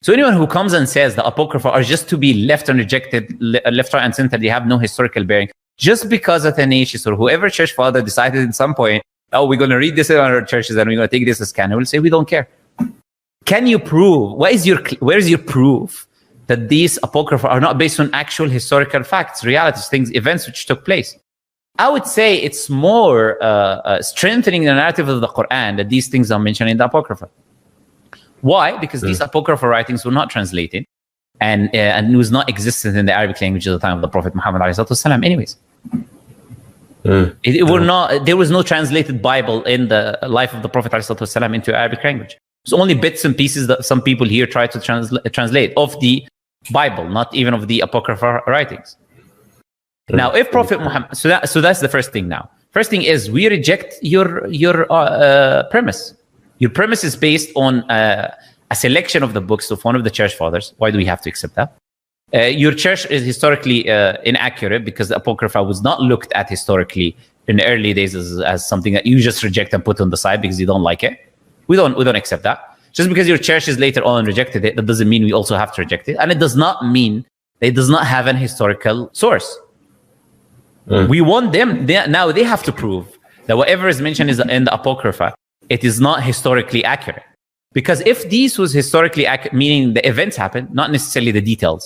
So anyone who comes and says the Apocrypha are just to be left and rejected, left, right, and center, they have no historical bearing, just because Athanasius or whoever church father decided at some point, oh, we're going to read this in our churches and we're going to take this as canon, we'll say we don't care. Can you prove, where's your proof that these Apocrypha are not based on actual historical facts, realities, things, events which took place? I would say it's more strengthening the narrative of the Quran that these things are mentioned in the Apocrypha. Why? Because these Apocryphal writings were not translated and was not existent in the Arabic language at the time of the Prophet Muhammad ﷺ anyways. It were not, there was no translated Bible in the life of the Prophet ﷺ into Arabic language. It's only bits and pieces that some people here try to translate of the Bible, not even of the Apocryphal writings. Now, if Prophet Muhammad, so that's the first thing now. First thing is we reject your premise. Your premise is based on a selection of the books of one of the church fathers. Why do we have to accept that? Your church is historically inaccurate because the Apocrypha was not looked at historically in the early days as something that you just reject and put on the side because you don't like it. We don't accept that. Just because your church is later on rejected it, that doesn't mean we also have to reject it. And it does not mean it does not have an historical source. We want them, now they have to prove that whatever is mentioned in the Apocrypha, it is not historically accurate. Because if this was historically accurate, meaning the events happened, not necessarily the details.